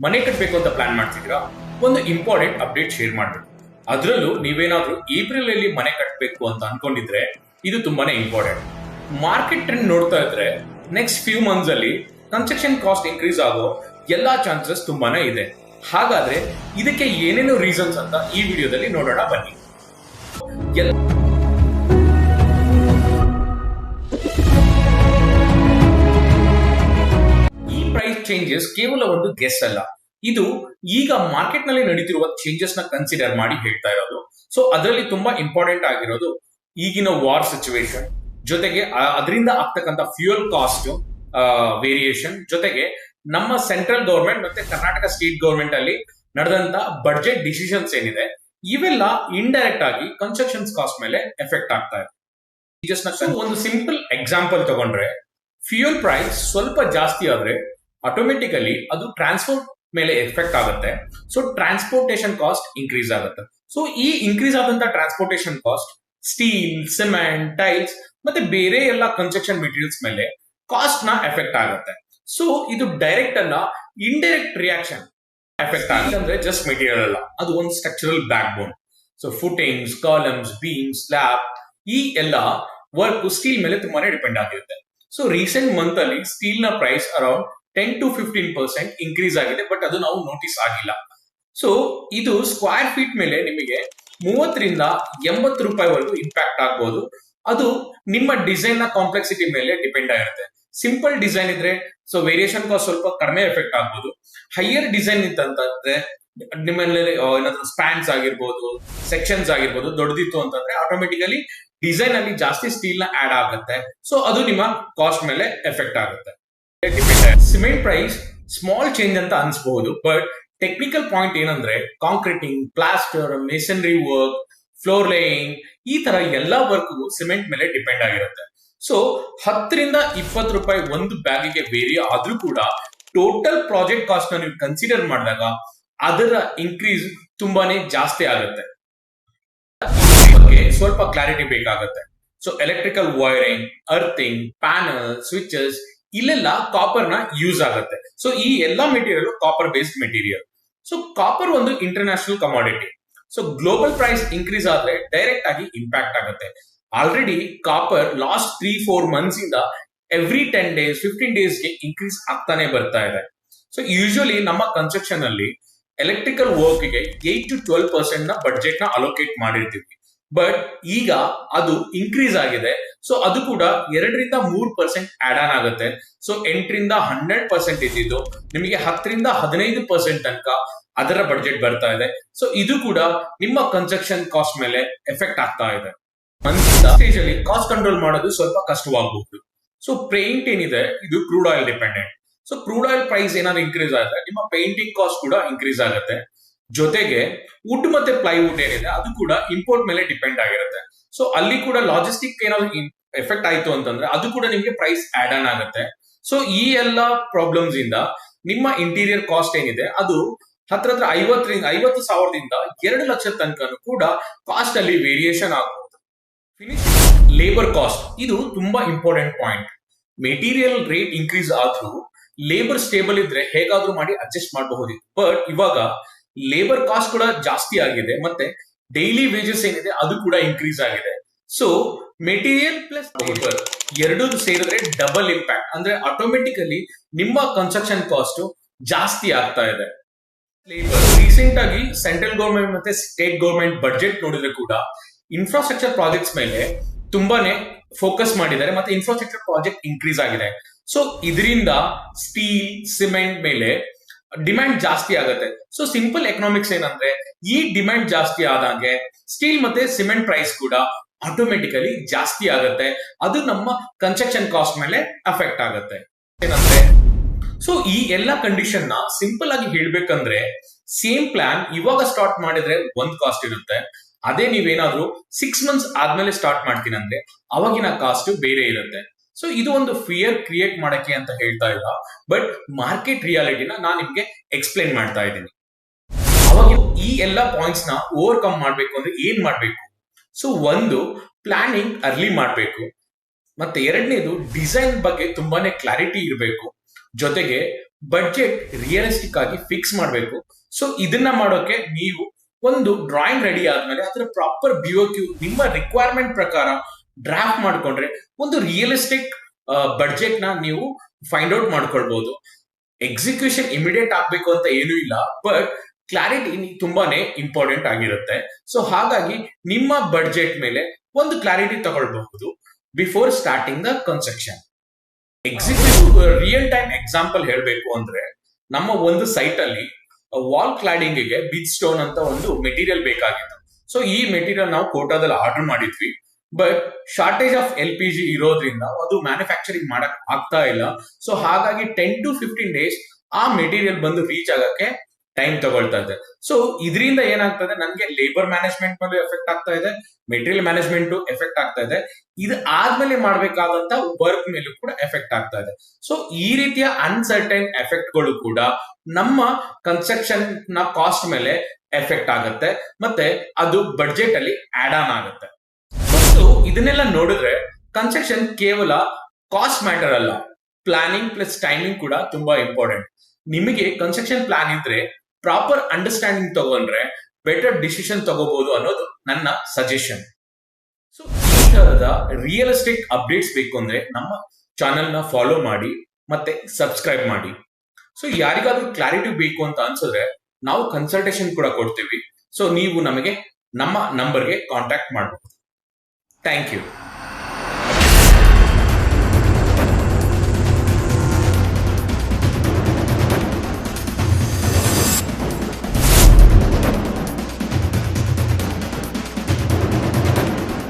ಮನೆ ಕಟ್ಟಬೇಕು ಅಂತ ಪ್ಲಾನ್ ಮಾಡ್ತಿದ್ದೀರಾ, ಒಂದು ಇಂಪಾರ್ಟೆಂಟ್ ಅಪ್ಡೇಟ್ ಶೇರ್ ಮಾಡಬೇಕು. ಅದರಲ್ಲೂ ನೀವೇನಾದ್ರೂ ಏಪ್ರಿಲ್ ಅಲ್ಲಿ ಮನೆ ಕಟ್ಟಬೇಕು ಅಂತ ಅನ್ಕೊಂಡಿದ್ರೆ ಇದು ತುಂಬಾನೇ ಇಂಪಾರ್ಟೆಂಟ್. ಮಾರ್ಕೆಟ್ ಟ್ರೆಂಡ್ ನೋಡ್ತಾ ಇದ್ರೆ ನೆಕ್ಸ್ಟ್ ಫ್ಯೂ ಮಂತ್ಸ್ ಅಲ್ಲಿ ಕನ್ಸ್ಟ್ರಕ್ಷನ್ ಕಾಸ್ಟ್ ಇನ್ಕ್ರೀಸ್ ಆಗೋ ಎಲ್ಲಾ ಚಾನ್ಸಸ್ ತುಂಬಾನೇ ಇದೆ. ಹಾಗಾದ್ರೆ ಇದಕ್ಕೆ ಏನೇನು ರೀಸನ್ಸ್ ಅಂತ ಈ ವಿಡಿಯೋದಲ್ಲಿ ನೋಡೋಣ ಬನ್ನಿ. ಪ್ರೈಸ್ ಚೇಂಜಸ್ ಕೇವಲ ಒಂದು ಗೆಸ್ ಅಲ್ಲ, ಇದು ಈಗ ಮಾರ್ಕೆಟ್ ನಲ್ಲಿ ನಡೀತಿರುವ ಚೇಂಜಸ್ ನ ಕನ್ಸಿಡರ್ ಮಾಡಿ ಹೇಳ್ತಾ ಇರೋದು. ಸೊ ಅದರಲ್ಲಿ ತುಂಬಾ ಇಂಪಾರ್ಟೆಂಟ್ ಆಗಿರೋದು ಈಗಿನ ವಾರ್ ಸಿಚುವೇಶನ್, ಜೊತೆಗೆ ಅದರಿಂದ ಆಗ್ತಕ್ಕಂಥ ಫ್ಯೂಯಲ್ ಕಾಸ್ಟ್ ವೇರಿಯೇಷನ್, ಜೊತೆಗೆ ನಮ್ಮ ಸೆಂಟ್ರಲ್ ಗವರ್ಮೆಂಟ್ ಮತ್ತೆ ಕರ್ನಾಟಕ ಸ್ಟೇಟ್ ಗವರ್ಮೆಂಟ್ ಅಲ್ಲಿ ನಡೆದಂತ ಬಡ್ಜೆಟ್ ಡಿಸಿಷನ್ಸ್ ಏನಿದೆ, ಇವೆಲ್ಲ ಇಂಡೈರೆಕ್ಟ್ ಆಗಿ ಕನ್ಸ್ಟ್ರಕ್ಷನ್ ಕಾಸ್ಟ್ ಮೇಲೆ ಎಫೆಕ್ಟ್ ಆಗ್ತಾ ಇದೆ. ಒಂದು ಸಿಂಪಲ್ ಎಕ್ಸಾಂಪಲ್ ತಗೊಂಡ್ರೆ, ಫ್ಯೂಯಲ್ ಪ್ರೈಸ್ ಸ್ವಲ್ಪ ಜಾಸ್ತಿ ಆದ್ರೆ ಆಟೋಮೆಟಿಕಲಿ ಅದು ಟ್ರಾನ್ಸ್ಪೋರ್ಟ್ ಮೇಲೆ ಎಫೆಕ್ಟ್ ಆಗುತ್ತೆ. ಸೊ ಟ್ರಾನ್ಸ್ಪೋರ್ಟೇಷನ್ ಕಾಸ್ಟ್ ಇನ್ಕ್ರೀಸ್ ಆಗುತ್ತೆ. ಸೊ ಈ ಇನ್ಕ್ರೀಸ್ ಆದಂತ transportation cost steel, cement, tiles ಮತ್ತೆ ಬೇರೆ ಎಲ್ಲ ಕನ್ಸ್ಟ್ರಕ್ಷನ್ ಮೆಟೀರಿಯಲ್ಸ್ ಮೇಲೆ ಕಾಸ್ಟ್ ನ ಎಫೆಕ್ಟ್ ಆಗುತ್ತೆ. ಸೊ ಇದು ಡೈರೆಕ್ಟ್ ಅಲ್ಲ, ಇಂಡೈರೆಕ್ಟ್ ರಿಯಾಕ್ಷನ್ ಎಫೆಕ್ಟ್ ಆಗುತ್ತೆ. ಅಂದ್ರೆ ಜಸ್ಟ್ ಮೆಟೀರಿಯಲ್ ಅಲ್ಲ, ಅದು ಒಂದು structural backbone. So footings, columns, beams, slab ಈ ಎಲ್ಲ ವರ್ಕ್ ಸ್ಟೀಲ್ ಮೇಲೆ ತುಂಬಾನೇ ಡಿಪೆಂಡ್ ಆಗಿರುತ್ತೆ. ಸೊ ರೀಸೆಂಟ್ ಮಂತ್ ಅಲ್ಲಿ ಸ್ಟೀಲ್ ನ ಪ್ರೈಸ್ ಅರೌಂಡ್ 10 to 15% ಇನ್ಕ್ರೀಸ್ ಆಗಿದೆ, ಬಟ್ ಅದು ನಾವು ನೋಟಿಸ್ ಆಗಿಲ್ಲ. ಸೊ ಇದು ಸ್ಕ್ವೇರ್ ಫೀಟ್ ಮೇಲೆ ನಿಮಗೆ 30 ರಿಂದ 80 ರೂಪಾಯಿವರೆಗೂ ಇಂಪ್ಯಾಕ್ಟ್ ಆಗ್ಬಹುದು. ಅದು ನಿಮ್ಮ ಡಿಸೈನ್ ನ ಕಾಂಪ್ಲೆಕ್ಸಿಟಿ ಮೇಲೆ ಡಿಪೆಂಡ್ ಆಗಿರುತ್ತೆ. ಸಿಂಪಲ್ ಡಿಸೈನ್ ಇದ್ರೆ ಸೊ ವೇರಿಯೇಷನ್ ಕಾಸ್ಟ್ ಸ್ವಲ್ಪ ಕಡಿಮೆ ಎಫೆಕ್ಟ್ ಆಗ್ಬಹುದು. ಹೈಯರ್ ಡಿಸೈನ್ ಇತ್ತಂತಂದ್ರೆ ನಿಮ್ಮಲ್ಲಿ ಏನಾದ್ರು ಸ್ಪ್ಯಾನ್ಸ್ ಆಗಿರ್ಬೋದು, ಸೆಕ್ಷನ್ಸ್ ಆಗಿರ್ಬೋದು ದೊಡ್ಡದಿತ್ತು ಅಂತಂದ್ರೆ ಆಟೋಮೆಟಿಕಲಿ ಡಿಸೈನ್ ಅಲ್ಲಿ ಜಾಸ್ತಿ ಸ್ಟೀಲ್ ನ ಆಡ್ ಆಗುತ್ತೆ. ಸೊ ಅದು ನಿಮ್ಮ ಕಾಸ್ಟ್ ಮೇಲೆ ಎಫೆಕ್ಟ್ ಆಗುತ್ತೆ. ಸಿಮೆಂಟ್ ಪ್ರೈಸ್ ಸ್ಮಾಲ್ ಚೇಂಜ್ ಅಂತ ಅನ್ಸಬಹುದು, ಬಟ್ ಟೆಕ್ನಿಕಲ್ ಪಾಯಿಂಟ್ ಏನಂದ್ರೆ concreting, plaster, masonry work, floor laying ಈ ತರ ಎಲ್ಲಾ ವರ್ಕ್ ಸಿಮೆಂಟ್ ಮೇಲೆ ಡಿಪೆಂಡ್ ಆಗಿರುತ್ತೆ. ಸೊ 10 ರಿಂದ 20 ರೂಪಾಯಿ ಒಂದು ಬ್ಯಾಗಿಗೆ ವೇರಿ ಆದ್ರೂ ಕೂಡ ಟೋಟಲ್ ಪ್ರಾಜೆಕ್ಟ್ ಕಾಸ್ಟ್ ನ ನೀವು ಕನ್ಸಿಡರ್ ಮಾಡಿದಾಗ ಅದರ ಇನ್ಕ್ರೀಸ್ ತುಂಬಾನೇ ಜಾಸ್ತಿ ಆಗುತ್ತೆ. ಸ್ವಲ್ಪ ಕ್ಲಾರಿಟಿ ಬೇಕಾಗುತ್ತೆ. So electrical wiring, earthing, panel, switches ಇಲ್ಲೆಲ್ಲ ಕಾಪರ್ ನ ಯೂಸ್ ಆಗುತ್ತೆ. ಸೊ ಈ ಎಲ್ಲಾ material copper based material. So copper ಒಂದು international commodity. So global price increase ಆದ್ರೆ ಡೈರೆಕ್ಟ್ ಆಗಿ ಇಂಪ್ಯಾಕ್ಟ್ ಆಗುತ್ತೆ. ಆಲ್ರೆಡಿ ಕಾಪರ್ ಲಾಸ್ಟ್ 3-4 ಮಂತ್ಸ್ ಇಂದ ಎವ್ರಿ 10 days 15 days ಗೆ ಇನ್ಕ್ರೀಸ್ ಆಗ್ತಾನೆ ಬರ್ತಾ ಇದೆ. ಸೊ ಯೂಶುವಲಿ ನಮ್ಮ ಕನ್ಸ್ಟ್ರಕ್ಷನ್ ಅಲ್ಲಿ ಎಲೆಕ್ಟ್ರಿಕಲ್ ವರ್ಕ್ ಗೆ 8 to 12% ನ ಬಡ್ಜೆಟ್ ನ ಅಲೋಕೇಟ್ ಮಾಡಿರ್ತೀವಿ, ಬಟ್ ಈಗ ಅದು ಇನ್ಕ್ರೀಸ್ ಆಗಿದೆ. ಸೊ ಅದು ಕೂಡ 2 ರಿಂದ 3% ಆಡ್ ಆನ್ ಆಗುತ್ತೆ. ಸೊ 8 ರಿಂದ 100% ಇದ್ದಿದ್ದು ನಿಮಗೆ 10 ರಿಂದ 15% ತನಕ ಅದರ ಬಡ್ಜೆಟ್ ಬರ್ತಾ ಇದೆ. ಸೊ ಇದು ಕೂಡ ನಿಮ್ಮ ಕನ್ಸ್ಟ್ರಕ್ಷನ್ ಕಾಸ್ಟ್ ಮೇಲೆ ಎಫೆಕ್ಟ್ ಆಗ್ತಾ ಇದೆ. ಸ್ಟೇಜ್ ಅಲ್ಲಿ ಕಾಸ್ಟ್ ಕಂಟ್ರೋಲ್ ಮಾಡೋದು ಸ್ವಲ್ಪ ಕಷ್ಟವಾಗಬಹುದು. ಸೊ ಪೇಂಟ್ ಏನಿದೆ ಇದು crude oil dependent. So crude oil price ಏನಾದ್ರು ಇನ್ಕ್ರೀಸ್ ಆದ್ರೆ ನಿಮ್ಮ ಪೇಂಟಿಂಗ್ ಕಾಸ್ಟ್ ಕೂಡ ಇನ್ಕ್ರೀಸ್ ಆಗುತ್ತೆ. ಜೊತೆಗೆ ವುಡ್ ಮತ್ತೆ ಪ್ಲೈವುಡ್ ಏನಿದೆ ಅದು ಕೂಡ ಇಂಪೋರ್ಟ್ ಮೇಲೆ ಡಿಪೆಂಡ್ ಆಗಿರುತ್ತೆ. ಸೊ ಅಲ್ಲಿ ಕೂಡ ಲಾಜಿಸ್ಟಿಕ್ ಏನಾದ್ರು ಎಫೆಕ್ಟ್ ಆಯ್ತು ಅಂತಂದ್ರೆ ಅದು ಕೂಡ ನಿಮಗೆ ಪ್ರೈಸ್ ಆಡ್ ಆನ್ ಆಗುತ್ತೆ. ಸೊ ಈ ಎಲ್ಲಾ ಪ್ರಾಬ್ಲಮ್ಸ್ ಇಂದ ನಿಮ್ಮ ಇಂಟೀರಿಯರ್ ಕಾಸ್ಟ್ ಏನಿದೆ ಅದು ಹತ್ರ 50,000ದಿಂದ 2 ಲಕ್ಷ ತನಕ ಕೂಡ ಕಾಸ್ಟ್ ಅಲ್ಲಿ ವೇರಿಯೇಷನ್ ಆಗಬಹುದು. ಲೇಬರ್ ಕಾಸ್ಟ್ ಇದು ತುಂಬಾ important point. Material rate increase ಆದ್ರೂ ಲೇಬರ್ ಸ್ಟೇಬಲ್ ಇದ್ರೆ ಹೇಗಾದ್ರೂ ಮಾಡಿ ಅಡ್ಜಸ್ಟ್ ಮಾಡಬಹುದು. ಬಟ್ ಇವಾಗ ಲೇಬರ್ ಕಾಸ್ಟ್ ಕೂಡ ಜಾಸ್ತಿ ಆಗಿದೆ, ಮತ್ತೆ ಡೈಲಿ ವೇಜಸ್ ಏನಿದೆ ಅದು ಕೂಡ ಇನ್ಕ್ರೀಸ್ ಆಗಿದೆ. ಸೊ ಮೆಟೀರಿಯಲ್ ಪ್ಲಸ್ ಲೇಬರ್ ಎರಡು ಸೇರಿದ್ರೆ ಡಬಲ್ ಇಂಪ್ಯಾಕ್ಟ್, ಅಂದ್ರೆ ಆಟೋಮೆಟಿಕಲಿ ನಿಮ್ಮ ಕನ್ಸ್ಟ್ರಕ್ಷನ್ ಕಾಸ್ಟ್ ಜಾಸ್ತಿ ಆಗ್ತಾ ಇದೆ. ಲೇಬರ್ ರೀಸೆಂಟ್ ಆಗಿ ಸೆಂಟ್ರಲ್ ಗವರ್ಮೆಂಟ್ ಮತ್ತೆ ಸ್ಟೇಟ್ ಗವರ್ಮೆಂಟ್ ಬಡ್ಜೆಟ್ ನೋಡಿದ್ರೆ ಕೂಡ ಇನ್ಫ್ರಾಸ್ಟ್ರಕ್ಚರ್ ಪ್ರಾಜೆಕ್ಟ್ಸ್ ಮೇಲೆ ತುಂಬಾನೇ ಫೋಕಸ್ ಮಾಡಿದ್ದಾರೆ, ಮತ್ತೆ ಇನ್ಫ್ರಾಸ್ಟ್ರಕ್ಚರ್ ಪ್ರಾಜೆಕ್ಟ್ ಇನ್ಕ್ರೀಸ್ ಆಗಿದೆ. ಸೊ ಇದರಿಂದ ಸ್ಟೀಲ್, ಸಿಮೆಂಟ್ ಮೇಲೆ ಡಿಮ್ಯಾಂಡ್ ಜಾಸ್ತಿ ಆಗುತ್ತೆ. ಸೊ ಸಿಂಪಲ್ ಎಕನಾಮಿಕ್ಸ್ ಏನಂದ್ರೆ ಈ ಡಿಮ್ಯಾಂಡ್ ಜಾಸ್ತಿ ಆದಾಗೆ ಸ್ಟೀಲ್ ಮತ್ತೆ ಸಿಮೆಂಟ್ ಪ್ರೈಸ್ ಕೂಡ ಆಟೋಮೆಟಿಕಲಿ ಜಾಸ್ತಿ ಆಗುತ್ತೆ. ಅದು ನಮ್ಮ ಕನ್ಸ್ಟ್ರಕ್ಷನ್ ಕಾಸ್ಟ್ ಮೇಲೆ ಅಫೆಕ್ಟ್ ಆಗುತ್ತೆ. ಏನಂದ್ರೆ ಸೊ ಈ ಎಲ್ಲಾ ಕಂಡೀಷನ್ ನ ಸಿಂಪಲ್ ಆಗಿ ಹೇಳ್ಬೇಕಂದ್ರೆ ಸೇಮ್ ಪ್ಲಾನ್ ಇವಾಗ ಸ್ಟಾರ್ಟ್ ಮಾಡಿದ್ರೆ ಒಂದ್ ಕಾಸ್ಟ್ ಇರುತ್ತೆ. ಅದೇ ನೀವೇನಾದ್ರೂ 6 months ಆದ್ಮೇಲೆ ಸ್ಟಾರ್ಟ್ ಮಾಡ್ತೀನಿ ಅಂದ್ರೆ ಅವಾಗಿನ ಕಾಸ್ಟ್ ಬೇರೆ ಇರುತ್ತೆ. ಸೊ ಇದು ಒಂದು ಫಿಯರ್ ಕ್ರಿಯೇಟ್ ಮಾಡಕ್ಕೆ ಅಂತ ಹೇಳ್ತಾ ಇಲ್ಲ, ಬಟ್ ಮಾರ್ಕೆಟ್ ರಿಯಾಲಿಟಿನ ನಾನು ನಿಮ್ಗೆ ಎಕ್ಸ್ಪ್ಲೈನ್ ಮಾಡ್ತಾ ಇದ್ದೀನಿ. ಅವಾಗ ಈ ಎಲ್ಲಾ ಪಾಯಿಂಟ್ಸ್ ನ ಓವರ್ಕಮ್ ಮಾಡ್ಬೇಕು ಅಂದ್ರೆ ಏನ್ ಮಾಡ್ಬೇಕು? ಸೊ ಒಂದು ಪ್ಲಾನಿಂಗ್ ಅರ್ಲಿ ಮಾಡ್ಬೇಕು, ಮತ್ತೆ ಎರಡನೇದು ಡಿಸೈನ್ ಬಗ್ಗೆ ತುಂಬಾನೇ ಕ್ಲಾರಿಟಿ ಇರಬೇಕು. ಜೊತೆಗೆ ಬಡ್ಜೆಟ್ ರಿಯಲಿಸ್ಟಿಕ್ ಆಗಿ ಫಿಕ್ಸ್ ಮಾಡಬೇಕು. ಸೊ ಇದನ್ನ ಮಾಡೋಕೆ ನೀವು ಒಂದು ಡ್ರಾಯಿಂಗ್ ರೆಡಿ ಆದ್ಮೇಲೆ ಅದರ ಪ್ರಾಪರ್ BOQ ನಿಮ್ಮ ರಿಕ್ವೈರ್ಮೆಂಟ್ ಪ್ರಕಾರ ಡ್ರಾಫ್ಟ್ ಮಾಡ್ಕೊಂಡ್ರೆ ಒಂದು ರಿಯಲಿಸ್ಟಿಕ್ ಬಡ್ಜೆಟ್ ನ ನೀವು ಫೈಂಡ್ ಔಟ್ ಮಾಡ್ಕೊಳ್ಬಹುದು. ಎಕ್ಸಿಕ್ಯೂಷನ್ ಇಮಿಡಿಯೇಟ್ ಆಗ್ಬೇಕು ಅಂತ ಏನೂ ಇಲ್ಲ, ಬಟ್ ಕ್ಲಾರಿಟಿ ತುಂಬಾನೇ ಇಂಪಾರ್ಟೆಂಟ್ ಆಗಿರುತ್ತೆ. ಸೊ ಹಾಗಾಗಿ ನಿಮ್ಮ ಬಡ್ಜೆಟ್ ಮೇಲೆ ಒಂದು ಕ್ಲಾರಿಟಿ ತಗೊಳ್ಬಹುದು before starting the construction. Executive real time example ಹೇಳಬೇಕು ಅಂದ್ರೆ, ನಮ್ಮ ಒಂದು ಸೈಟ್ ಅಲ್ಲಿ ವಾಲ್ ಕ್ಲಾಡಿಂಗ್ ಗೆ ಬಿಗ್ ಸ್ಟೋನ್ ಅಂತ ಒಂದು ಮೆಟೀರಿಯಲ್ ಬೇಕಾಗಿತ್ತು. ಸೊ ಈ ಮೆಟೀರಿಯಲ್ ನಾವು ಕೋಟಾದಲ್ಲಿ ಆರ್ಡರ್ ಮಾಡಿದ್ವಿ, ಬಟ್ ಶಾರ್ಟೇಜ್ ಆಫ್ LPG ಇರೋದ್ರಿಂದ ಅದು ಮ್ಯಾನುಫ್ಯಾಕ್ಚರಿಂಗ್ ಮಾಡಕ್ ಆಗ್ತಾ ಇಲ್ಲ. ಸೊ ಹಾಗಾಗಿ 10 to 15 days ಆ ಮೆಟೀರಿಯಲ್ ಬಂದು ರೀಚ್ ಆಗಕ್ಕೆ ಟೈಮ್ ತಗೊಳ್ತಾ ಇದೆ. ಸೊ ಇದರಿಂದ ಏನಾಗ್ತದೆ, ನನಗೆ ಲೇಬರ್ ಮ್ಯಾನೇಜ್ಮೆಂಟ್ ಮೇಲೆ ಎಫೆಕ್ಟ್ ಆಗ್ತಾ ಇದೆ, ಮೆಟೀರಿಯಲ್ ಮ್ಯಾನೇಜ್ಮೆಂಟ್ ಎಫೆಕ್ಟ್ ಆಗ್ತಾ ಇದೆ, ಇದು ಆದ್ಮೇಲೆ ಮಾಡ್ಬೇಕಾದಂತ ವರ್ಕ್ ಮೇಲೂ ಕೂಡ ಎಫೆಕ್ಟ್ ಆಗ್ತಾ ಇದೆ. ಸೊ ಈ ರೀತಿಯ ಅನ್ಸರ್ಟೈನ್ ಎಫೆಕ್ಟ್ ಗಳು ಕೂಡ ನಮ್ಮ ಕನ್ಸ್ಟ್ರಕ್ಷನ್ ನ ಕಾಸ್ಟ್ ಮೇಲೆ ಎಫೆಕ್ಟ್ ಆಗುತ್ತೆ, ಮತ್ತೆ ಅದು ಬಡ್ಜೆಟ್ ಅಲ್ಲಿ ಆಡ್ ಆನ್ ಆಗುತ್ತೆ. ಮತ್ತು ಇದನ್ನೆಲ್ಲ ನೋಡಿದ್ರೆ ಕನ್ಸ್ಟ್ರಕ್ಷನ್ ಕೇವಲ ಕಾಸ್ಟ್ ಮ್ಯಾಟರ್ ಅಲ್ಲ, ಪ್ಲಾನಿಂಗ್ ಪ್ಲಸ್ ಟೈಮಿಂಗ್ ಕೂಡ ತುಂಬಾ ಇಂಪಾರ್ಟೆಂಟ್. ನಿಮಗೆ ಕನ್ಸ್ಟ್ರಕ್ಷನ್ ಪ್ಲಾನ್ ಇದ್ರೆ ಪ್ರಾಪರ್ ಅಂಡರ್ಸ್ಟ್ಯಾಂಡಿಂಗ್ ತಗೊಂಡ್ರೆ ಬೆಟರ್ ಡಿಸಿಷನ್ ತಗೋಬಹುದು ಅನ್ನೋದು ನನ್ನ ಸಜೆಷನ್. ಸೊ ಈ ತರದ ರಿಯಲಿಸ್ಟಿಕ್ ಅಪ್ಡೇಟ್ಸ್ ಬೇಕು ಅಂದ್ರೆ ನಮ್ಮ ಚಾನೆಲ್ ನ ಫಾಲೋ ಮಾಡಿ ಮತ್ತೆ ಸಬ್ಸ್ಕ್ರೈಬ್ ಮಾಡಿ. ಸೊ ಯಾರಿಗಾದ್ರೂ ಕ್ಲಾರಿಟಿ ಬೇಕು ಅಂತ ಅನ್ಸಿದ್ರೆ ನಾವು ಕನ್ಸಲ್ಟೇಷನ್ ಕೂಡ ಕೊಡ್ತೀವಿ. ಸೊ ನೀವು ನಮಗೆ ನಮ್ಮ ನಂಬರ್ಗೆ ಕಾಂಟ್ಯಾಕ್ಟ್ ಮಾಡಬಹುದು. Thank you.